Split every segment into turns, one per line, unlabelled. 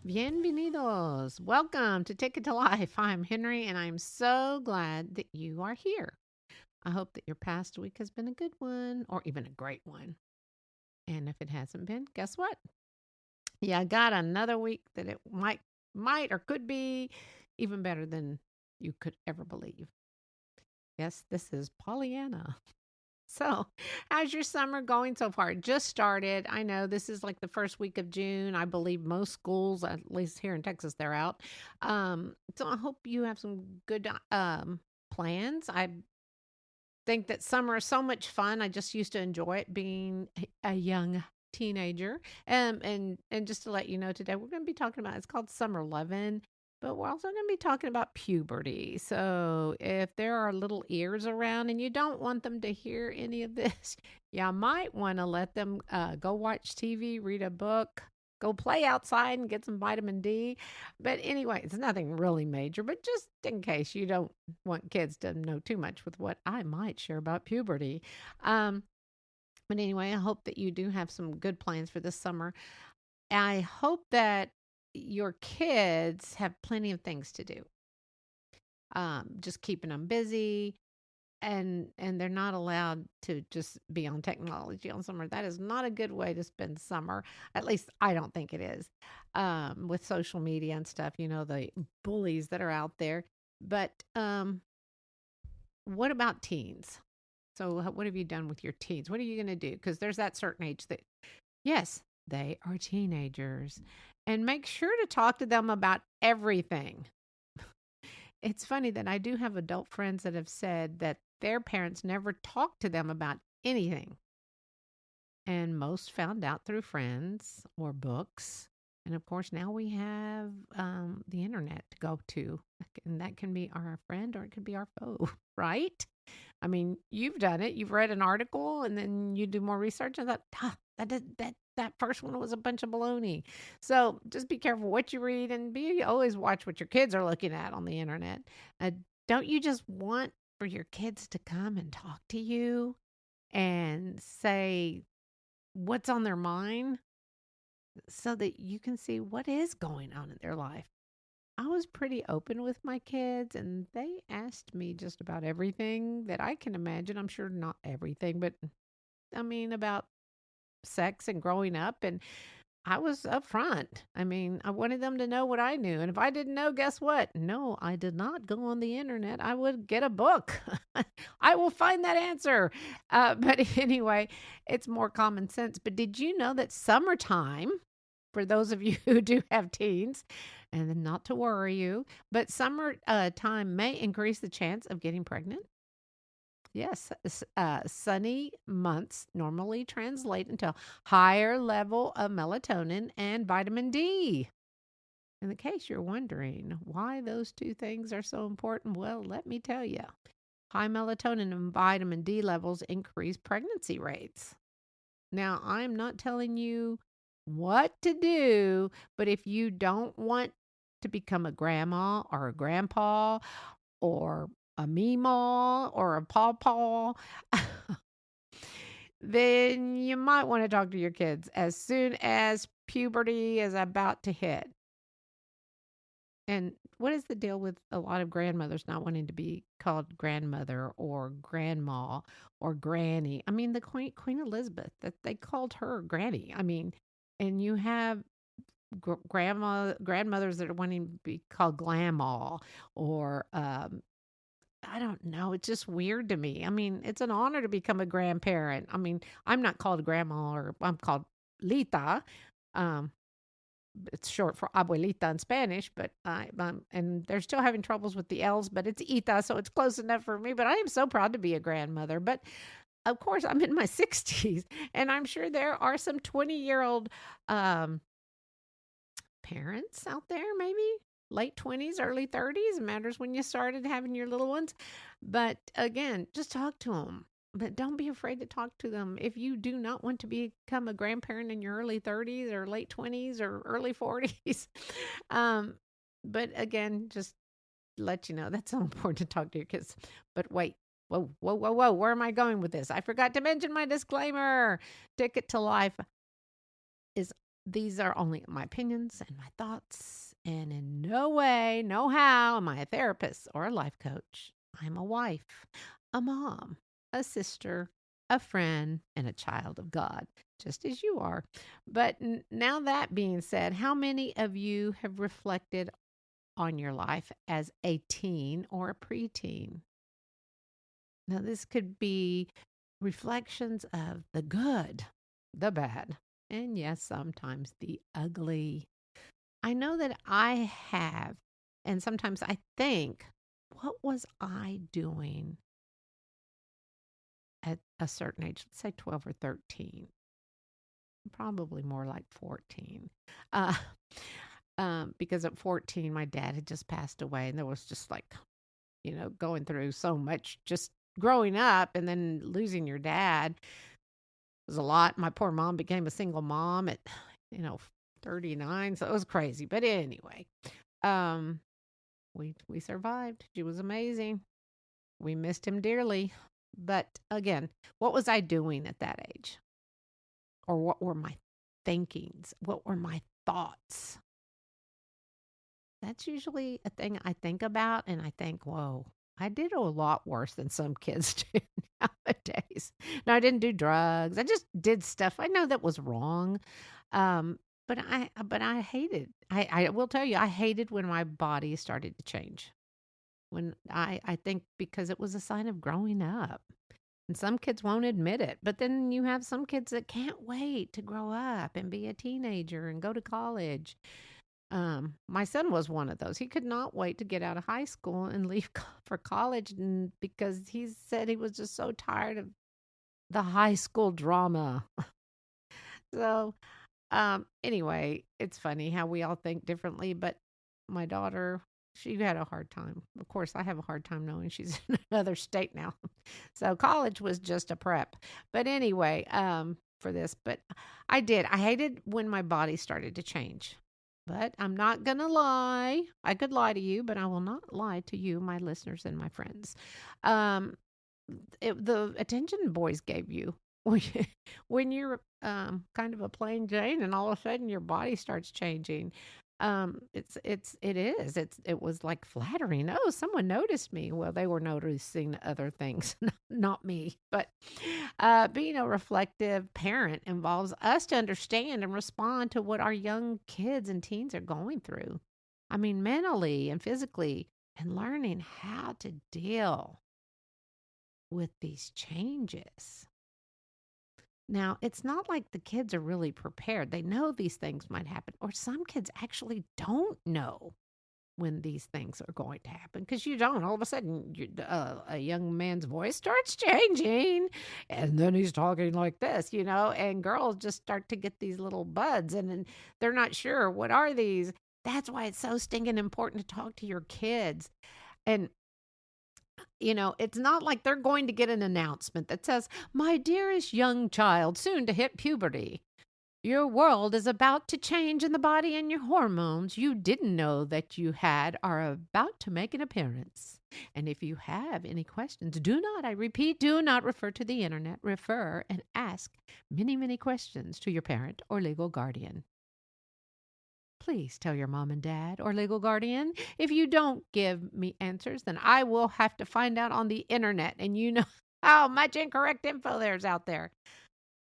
Bienvenidos. Welcome to Ticket to Life. I'm Henry, and I'm so glad that you are here. I hope that your past week has been a good one or even a great one. And if it hasn't been, guess what? Yeah, I got another week that it might or could be even better than you could ever believe. Yes, this is Pollyanna. So, how's your summer going so far? It just started. I know this is like the first week of June. I believe most schools, at least here in Texas, they're out. So I hope you have some good plans. I think that summer is so much fun. I just used to enjoy it being a young teenager. And just to let you know, today we're going to be talking about, it's called Summer Lovin', but we're also going to be talking about puberty. So if there are little ears around and you don't want them to hear any of this, you might want to let them go watch TV, read a book, go play outside and get some vitamin D. But anyway, it's nothing really major, but just in case you don't want kids to know too much with what I might share about puberty. Um, but anyway, I hope that you do have some good plans for this summer. I hope that your kids have plenty of things to do. Just keeping them busy, and they're not allowed to just be on technology on summer. That is not a good way to spend summer. At least I don't think it is. With social media and stuff, the bullies that are out there. But what about teens? So what have you done with your teens? What are you going to do? Because there's that certain age that, yes, they are teenagers, and make sure to talk to them about everything. It's funny that I do have adult friends that have said that their parents never talked to them about anything. And most found out through friends or books. And of course, now we have the internet to go to. And that can be our friend or it could be our foe, right? I mean, you've done it. You've read an article and then you do more research and thought, that first one was a bunch of baloney. So just be careful what you read and be always watch what your kids are looking at on the internet. Uh, don't you just want for your kids to come and talk to you and say what's on their mind so that you can see what is going on in their life? I was pretty open with my kids, and they asked me just about everything that I can imagine. I'm sure not everything, but I mean, about sex and growing up. And I was upfront. I mean, I wanted them to know what I knew. And if I didn't know, guess what? No, I did not go on the internet. I would get a book. I will find that answer. But anyway, it's more common sense. But did you know that summertime, for those of you who do have teens, and then not to worry you, but summer time may increase the chance of getting pregnant. Yes, sunny months normally translate into higher level of melatonin and vitamin D. In the case you're wondering why those two things are so important, well, let me tell you. High melatonin and vitamin D levels increase pregnancy rates. Now, I'm not telling you what to do, but if you don't want to become a grandma or a grandpa or a meemaw or a pawpaw, then you might want to talk to your kids as soon as puberty is about to hit. And what is the deal with a lot of grandmothers not wanting to be called grandmother or grandma or granny? I mean, the Queen Elizabeth, that they called her granny. I mean, and you have grandmothers that are wanting to be called grandma or I don't know. It's just weird to me. I mean, it's an honor to become a grandparent. I mean, I'm not called grandma or I'm called Lita. Um, it's short for abuelita in Spanish, but and they're still having troubles with the L's, but it's Ita, so it's close enough for me. But I am so proud to be a grandmother. But of course, I'm in my 60s, and I'm sure there are some 20-year-old um, parents out there, maybe late 20s, early 30s. It matters when you started having your little ones. But again, just talk to them. But don't be afraid to talk to them. If you do not want to become a grandparent in your early 30s or late 20s or early 40s, um, but again, just let you know that's so important to talk to your kids. But wait, whoa, whoa, whoa, whoa, where am I going with this? I forgot to mention my disclaimer. Ticket to Life is these are only my opinions and my thoughts, and in no way, no how am I a therapist or a life coach. I'm a wife, a mom, a sister, a friend, and a child of God, just as you are. But now that being said, how many of you have reflected on your life as a teen or a preteen? Now, this could be reflections of the good, the bad, and yes, sometimes the ugly. I know that I have, and sometimes I think, what was I doing at a certain age? Let's say 12 or 13, probably more like 14. Uh, because at 14, my dad had just passed away, and there was just like, going through so much just growing up and then losing your dad was a lot. My poor mom became a single mom at, you know, 39, so it was crazy. But anyway, um, we survived. She was amazing. We missed him dearly. But again, what was I doing at that age? Or what were my thinkings? What were my thoughts? That's usually a thing I think about, and I think, whoa, I did a lot worse than some kids do nowadays. No, I didn't do drugs. I just did stuff I know that was wrong. Um, but I hated. I will tell you, I hated when my body started to change. When I think because it was a sign of growing up. And some kids won't admit it. But then you have some kids that can't wait to grow up and be a teenager and go to college. My son was one of those. He could not wait to get out of high school and leave for college, and because he said he was just so tired of the high school drama. So, anyway, it's funny how we all think differently, but my daughter, she had a hard time. Of course, I have a hard time knowing she's in another state now. So college was just a prep. But anyway, for this, but I did. I hated when my body started to change. But I'm not going to lie. I could lie to you, but I will not lie to you, my listeners and my friends. Um, the attention boys gave you when you're kind of a plain Jane, and all of a sudden your body starts changing. It was like flattering. Oh, someone noticed me. Well, they were noticing other things, not me. But being a reflective parent involves us to understand and respond to what our young kids and teens are going through. I mean, mentally and physically, and learning how to deal with these changes. Now, it's not like the kids are really prepared. They know these things might happen, or some kids actually don't know when these things are going to happen because you don't. All of a sudden, a young man's voice starts changing, and then he's talking like this, and girls just start to get these little buds, and then they're not sure what are these. That's why it's so stinking important to talk to your kids. And it's not like they're going to get an announcement that says, "My dearest young child, soon to hit puberty. Your world is about to change in the body, and your hormones you didn't know that you had are about to make an appearance. And if you have any questions, do not, I repeat, do not refer to the internet. Refer and ask many, many questions to your parent or legal guardian. Please tell your mom and dad or legal guardian. If you don't give me answers, then I will have to find out on the internet. And you know how much incorrect info there's out there.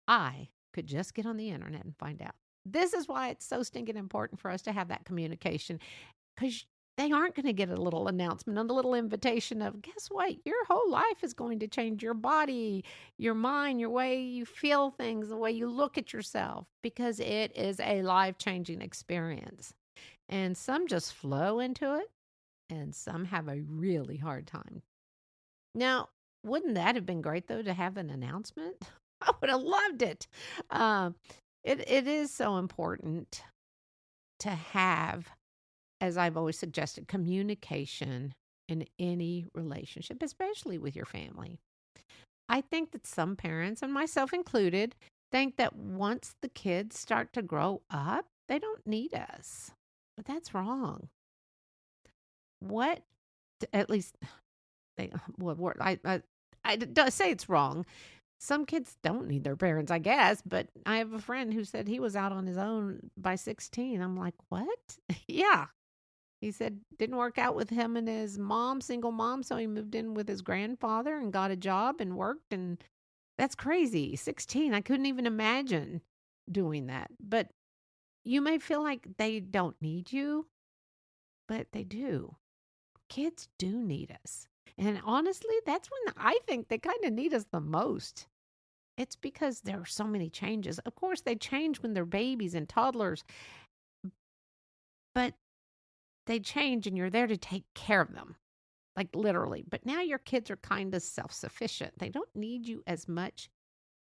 I could just get on the internet and find out." This is why it's so stinking important for us to have that communication, because they aren't going to get a little announcement and a little invitation of, guess what? Your whole life is going to change, your body, your mind, your way you feel things, the way you look at yourself, because it is a life-changing experience. And some just flow into it, and some have a really hard time. Now, wouldn't that have been great, though, to have an announcement? I would have loved it. Uh, it is so important to have, as I've always suggested, communication in any relationship, especially with your family. I think that some parents, and myself included, think that once the kids start to grow up, they don't need us. But that's wrong. What, at least, I don't say it's wrong. Some kids don't need their parents, I guess, but I have a friend who said he was out on his own by 16. I'm like, what? Yeah. He said didn't work out with him and his mom, single mom, so he moved in with his grandfather and got a job and worked, and that's crazy. 16. I couldn't even imagine doing that. But you may feel like they don't need you, but they do. Kids do need us. And honestly, that's when I think they kind of need us the most. It's because there are so many changes. Of course, they change when they're babies and toddlers, but they change and you're there to take care of them, like literally. But now your kids are kind of self sufficient. They don't need you as much.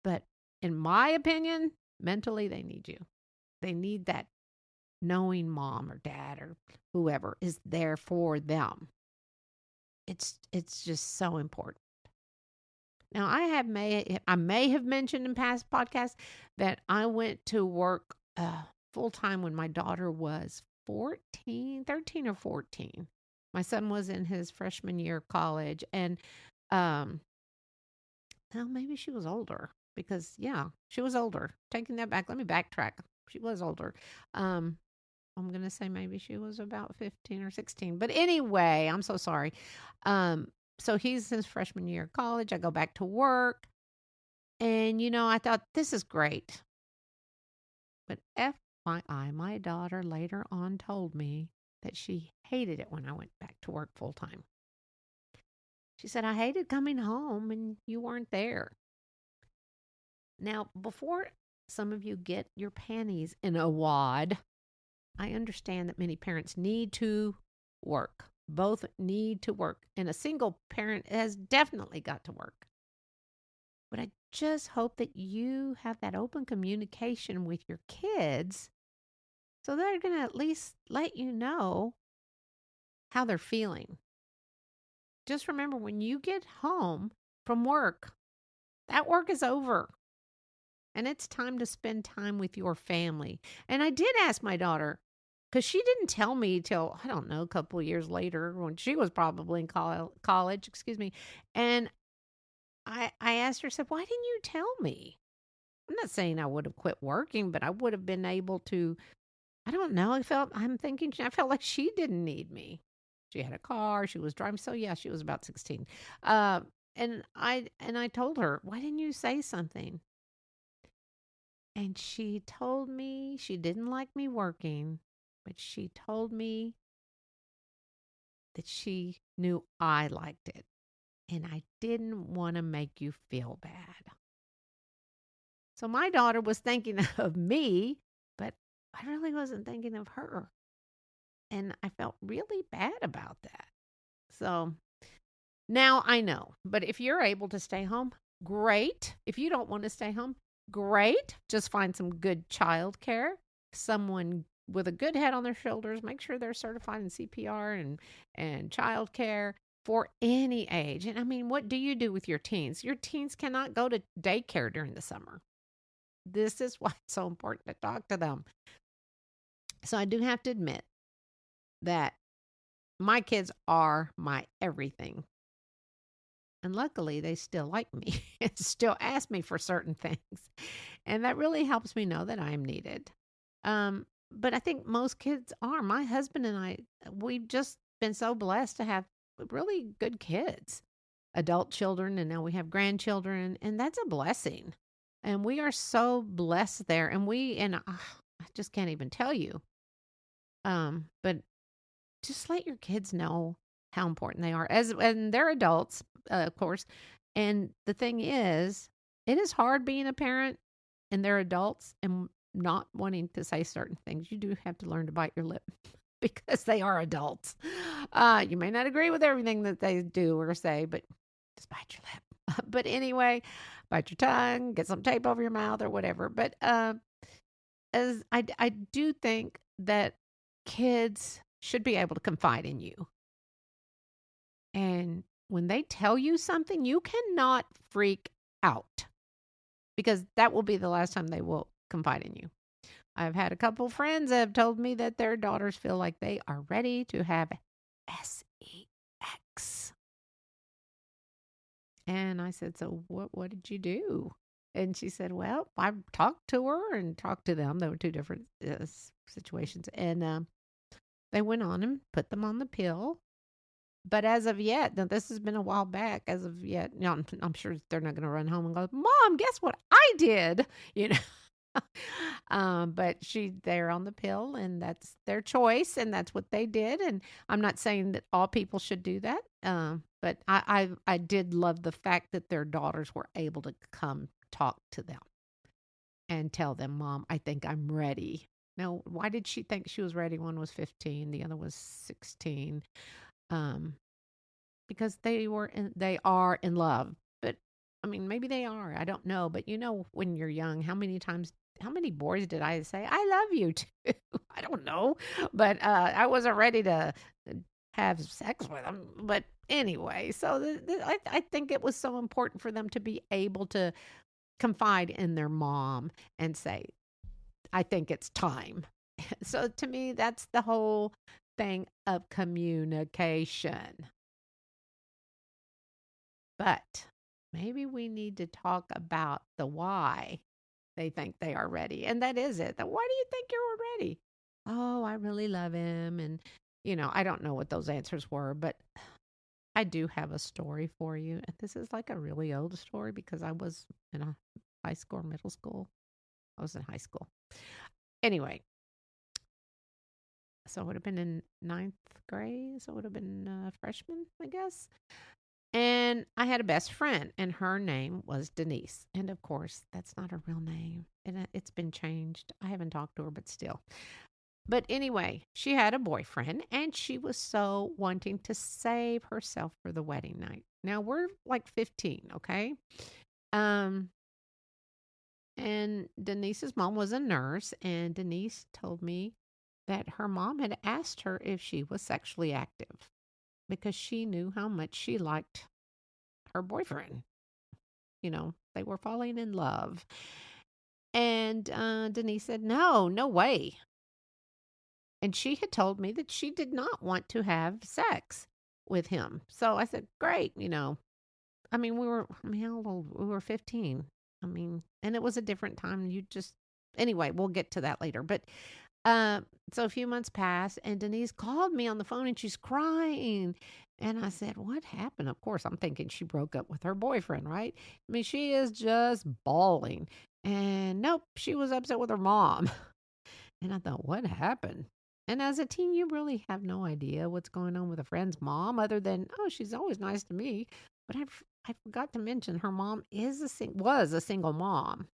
But in my opinion, mentally, they need you. They need that knowing mom or dad or whoever is there for them. It's just so important. Now, I may have mentioned in past podcasts that I went to work full time when my daughter was 13 or 14. My son was in his freshman year of college, and well, maybe she was older because she was older. Taking that back, let me backtrack. She was older. I'm going to say maybe she was about 15 or 16. But anyway, I'm so sorry. So he's his freshman year of college. I go back to work. And, I thought, this is great. But FYI, my daughter later on told me that she hated it when I went back to work full time. She said, I hated coming home and you weren't there. Now, before some of you get your panties in a wad, I understand that many parents need to work. Both need to work. And a single parent has definitely got to work. But I just hope that you have that open communication with your kids so they're going to at least let you know how they're feeling. Just remember, when you get home from work, that work is over. And it's time to spend time with your family. And I did ask my daughter, because she didn't tell me till, I don't know, a couple of years later when she was probably in college, And I asked her, I said, why didn't you tell me? I'm not saying I would have quit working, but I would have been able to, I don't know. I felt like she didn't need me. She had a car, she was driving. So yeah, she was about 16. And I told her, why didn't you say something? And she told me she didn't like me working, but she told me that she knew I liked it. And I didn't want to make you feel bad. So my daughter was thinking of me, but I really wasn't thinking of her. And I felt really bad about that. So now I know. But if you're able to stay home, great. If you don't want to stay home, great. Just find some good childcare, someone with a good head on their shoulders. Make sure they're certified in CPR and childcare for any age. And I mean, what do you do with your teens? Your teens cannot go to daycare during the summer. This is why it's so important to talk to them. So I do have to admit that my kids are my everything. And luckily, they still like me and still ask me for certain things. And that really helps me know that I am needed. But I think most kids are. My husband and I, we've just been so blessed to have really good kids, adult children, and now we have grandchildren. And that's a blessing. And we are so blessed there. And I just can't even tell you. But just let your kids know how important they are and they're adults, of course. And the thing is, it is hard being a parent and they're adults and not wanting to say certain things. You do have to learn to bite your lip because they are adults. You may not agree with everything that they do or say, but just bite your lip. But anyway, bite your tongue, get some tape over your mouth or whatever. But as I do think that kids should be able to confide in you. And when they tell you something, you cannot freak out because that will be the last time they will confide in you. I've had a couple friends that have told me that their daughters feel like they are ready to have sex. And I said, so what did you do? And she said, well, I talked to her and talked to them. There were two different situations. And they went on and put them on the pill. But as of yet, now this has been a while back. As of yet, I'm sure they're not going to run home and go, Mom, guess what I did? You know. But they're on the pill, and that's their choice, and that's what they did. And I'm not saying that all people should do that. But I did love the fact that their daughters were able to come talk to them and tell them, Mom, I think I'm ready. Now, why did she think she was ready? One was 15, the other was 16. Um, because they are in love. But I mean, maybe they are. I don't know. But when you're young, how many boys did I say, I love you too? I don't know. But I wasn't ready to have sex with them. But anyway, so I think it was so important for them to be able to confide in their mom and say, I think it's time. So to me, that's the whole thing of communication. But maybe we need to talk about the why they think they are ready. And that is it. Why do you think you're ready? Oh, I really love him. And, I don't know what those answers were, but I do have a story for you. And this is like a really old story because I was in a high school or middle school. I was in high school. Anyway, so it would have been in ninth grade. So it would have been a freshman, I guess. And I had a best friend, and her name was Denise. And of course, that's not her real name. And it's been changed. I haven't talked to her, but still. But anyway, she had a boyfriend, and she was so wanting to save herself for the wedding night. Now, we're like 15, okay? And Denise's mom was a nurse, and Denise told me that her mom had asked her if she was sexually active because she knew how much she liked her boyfriend. They were falling in love. And Denise said, no way. And she had told me that she did not want to have sex with him. So I said, great. I mean, how old? We were 15. I mean, and it was a different time. Anyway, we'll get to that later. But so a few months passed, and Denise called me on the phone, and she's crying. And I said, what happened? Of course, I'm thinking she broke up with her boyfriend, right? I mean, she is just bawling. And nope, she was upset with her mom. And I thought, what happened? And as a teen, you really have no idea what's going on with a friend's mom other than, oh, she's always nice to me. But I forgot to mention her mom was a single mom.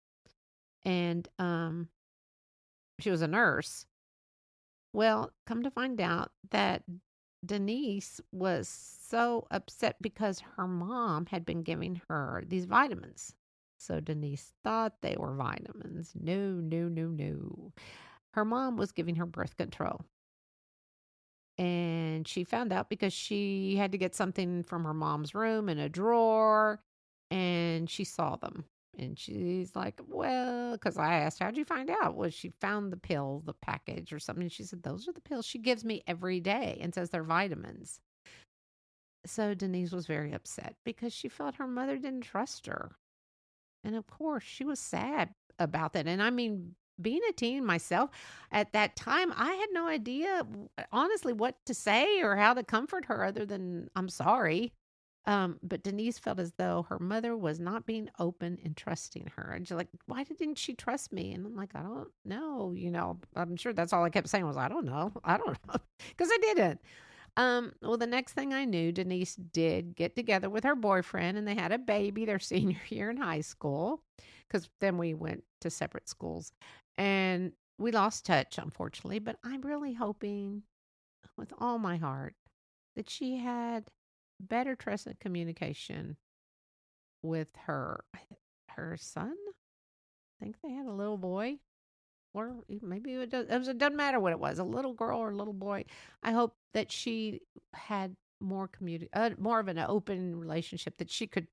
And she was a nurse. Well, come to find out that Denise was so upset because her mom had been giving her these vitamins. So Denise thought they were vitamins. No. Her mom was giving her birth control. And she found out because she had to get something from her mom's room in a drawer, and she saw them. And she's like, well, because I asked, how'd you find out? Well, she found the pill, the package or something. And she said, those are the pills she gives me every day and says they're vitamins. So Denise was very upset because she felt her mother didn't trust her. And of course, she was sad about that. And I mean, being a teen myself, at that time, I had no idea, honestly, what to say or how to comfort her other than, I'm sorry. But Denise felt as though her mother was not being open and trusting her. And she's like, why didn't she trust me? And I'm like, I don't know. I'm sure that's all I kept saying was, I don't know. Because I didn't. Well, the next thing I knew, Denise did get together with her boyfriend, and they had a baby their senior year in high school, because then we went to separate schools. And we lost touch, unfortunately, but I'm really hoping with all my heart that she had better trust and communication with her son. I think they had a little boy, or maybe it doesn't matter what it was, a little girl or a little boy. I hope that she had more of an open relationship, that she could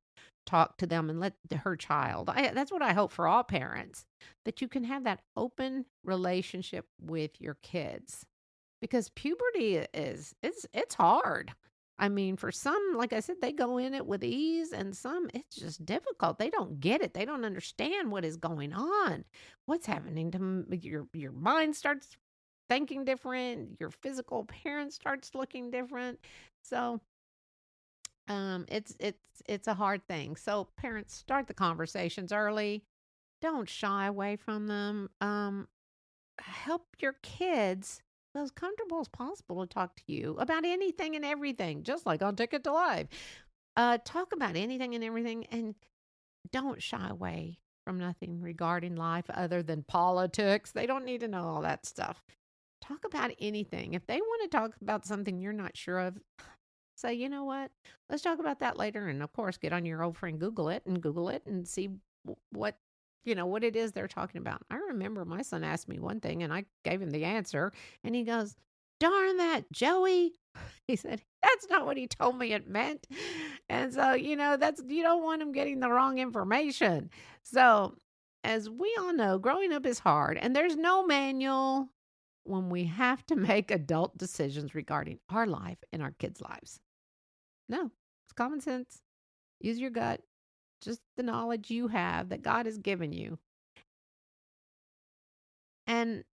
talk to them and let her child. That's what I hope for all parents, that you can have that open relationship with your kids, because puberty it's hard. I mean, for some, like I said, they go in it with ease, and some it's just difficult. They don't get it. They don't understand what is going on. What's happening to your mind starts thinking different. Your physical appearance starts looking different. So, it's a hard thing. So, parents, start the conversations early. Don't shy away from them. Help your kids feel as comfortable as possible to talk to you about anything and everything, just like on Ticket to Live. Talk about anything and everything, and don't shy away from nothing regarding life other than politics. They don't need to know all that stuff. Talk about anything. If they want to talk about something you're not sure of, say, you know what? Let's talk about that later. And of course, get on your old friend Google it and see what what it is they're talking about. I remember my son asked me one thing and I gave him the answer, and he goes, "Darn that, Joey." He said, "That's not what he told me it meant." And so, that's you don't want him getting the wrong information. So, as we all know, growing up is hard, and there's no manual when we have to make adult decisions regarding our life and our kids' lives. No, it's common sense. Use your gut, just the knowledge you have that God has given you. And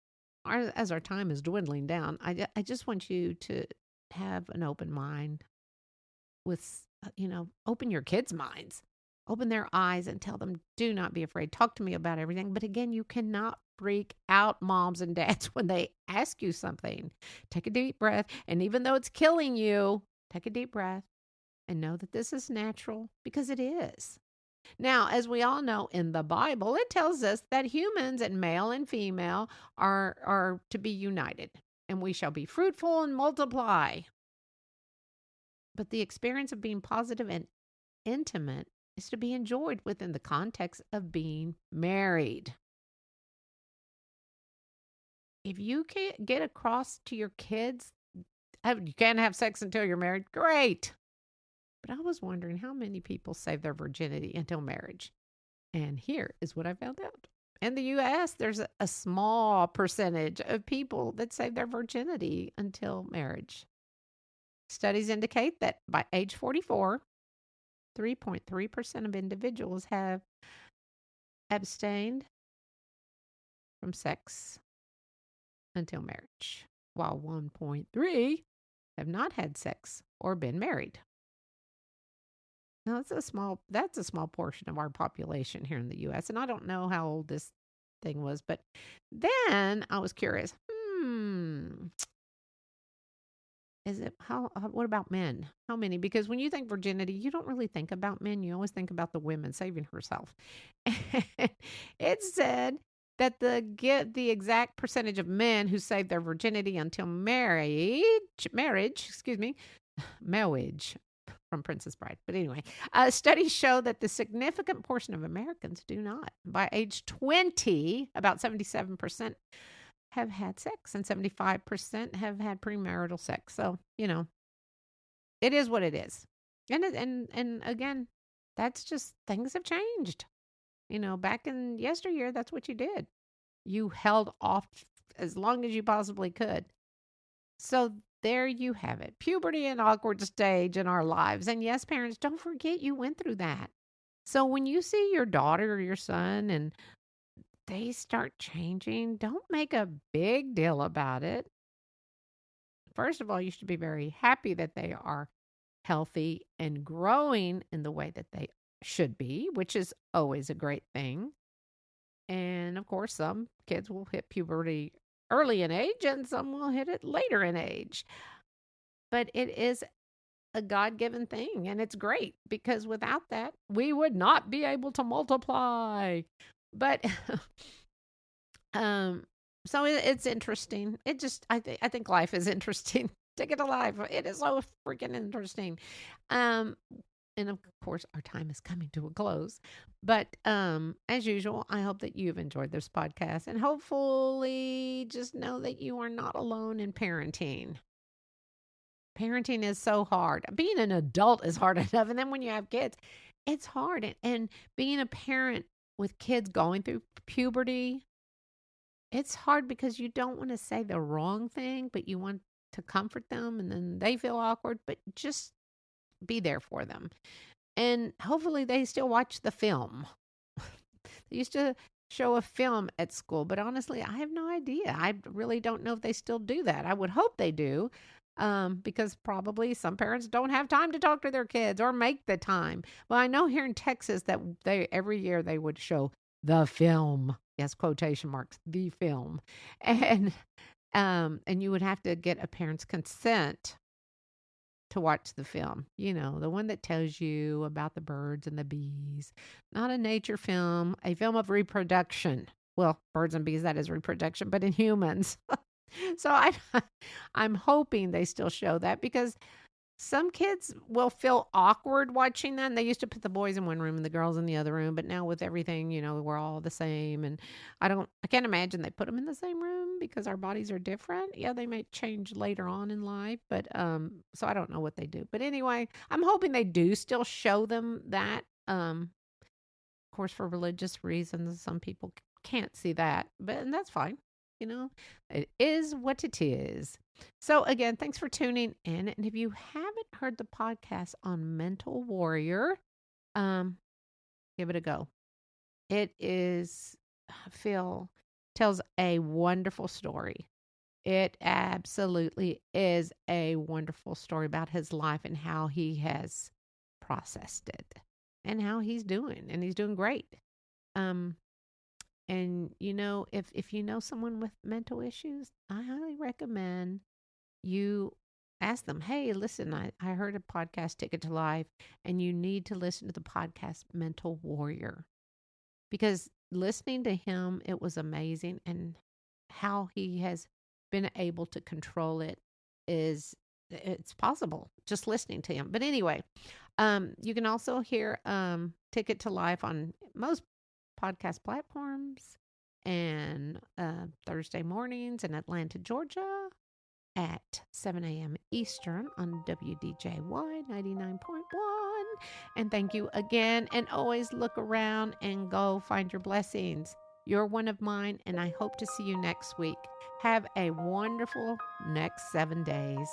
as our time is dwindling down, I just want you to have an open mind with, open your kids' minds, open their eyes and tell them, do not be afraid. Talk to me about everything. But again, you cannot freak out moms and dads when they ask you something. Take a deep breath. And even though it's killing you, take a deep breath and know that this is natural, because it is. Now, as we all know, in the Bible, it tells us that humans and male and female are to be united, and we shall be fruitful and multiply. But the experience of being positive and intimate is to be enjoyed within the context of being married. If you can't get across to your kids, you can't have sex until you're married, great. But I was wondering how many people save their virginity until marriage. And here is what I found out. In the U.S., there's a small percentage of people that save their virginity until marriage. Studies indicate that by age 44, 3.3% of individuals have abstained from sex until marriage, while 1.3 have not had sex or been married. Now, that's a small portion of our population here in the U.S., and I don't know how old this thing was, but then I was curious. Is it what about men? How many? Because when you think virginity, you don't really think about men. You always think about the woman saving herself. And it said that the exact percentage of men who saved their virginity until marriage, from Princess Bride. But anyway, studies show that the significant portion of Americans do not. By age 20, about 77% have had sex and 75% have had premarital sex. So, it is what it is. And again, that's just, things have changed. Back in yesteryear, that's what you did. You held off as long as you possibly could. So there you have it. Puberty, an awkward stage in our lives. And yes, parents, don't forget you went through that. So when you see your daughter or your son and they start changing, don't make a big deal about it. First of all, you should be very happy that they are healthy and growing in the way that they should be, which is always a great thing. And of course, some kids will hit puberty early in age and some will hit it later in age. But it is a God-given thing, and it's great, because without that, we would not be able to multiply. But so it's interesting. I think life is interesting. Ticket to Life. It is so freaking interesting. And of course, our time is coming to a close. But as usual, I hope that you've enjoyed this podcast, and hopefully just know that you are not alone in parenting. Parenting is so hard. Being an adult is hard enough. And then when you have kids, it's hard. And being a parent with kids going through puberty, it's hard because you don't want to say the wrong thing, but you want to comfort them, and then they feel awkward, but just be there for them. And hopefully they still watch the film. They used to show a film at school, but honestly, I have no idea. I really don't know if they still do that. I would hope they do, because probably some parents don't have time to talk to their kids or make the time. Well, I know here in Texas that they every year they would show the film. Yes, quotation marks, the film. And you would have to get a parent's consent to watch the film. You know, the one that tells you about the birds and the bees. Not a nature film, a film of reproduction. Well, birds and bees, that is reproduction, but in humans. So I'm hoping they still show that, because some kids will feel awkward watching that. And they used to put the boys in one room and the girls in the other room, but now with everything, we're all the same. And I can't imagine they put them in the same room because our bodies are different. Yeah, they may change later on in life, but so I don't know what they do. But anyway, I'm hoping they do still show them that. Of course, for religious reasons, some people can't see that, and that's fine. It is what it is. So, again, thanks for tuning in. And if you haven't heard the podcast on Mental Warrior, give it a go. It is, Phil tells a wonderful story. It absolutely is a wonderful story about his life and how he has processed it and how he's doing. And he's doing great. And if you know someone with mental issues, I highly recommend you ask them, hey, listen, I heard a podcast, Ticket to Life, and you need to listen to the podcast Mental Warrior. Because listening to him, it was amazing. And how he has been able to control it's possible just listening to him. But anyway, you can also hear Ticket to Life on most podcast platforms, and Thursday mornings in Atlanta, Georgia at 7 a.m. Eastern on WDJY 99.1. And thank you again. And always look around and go find your blessings. You're one of mine, and I hope to see you next week. Have a wonderful next 7 days.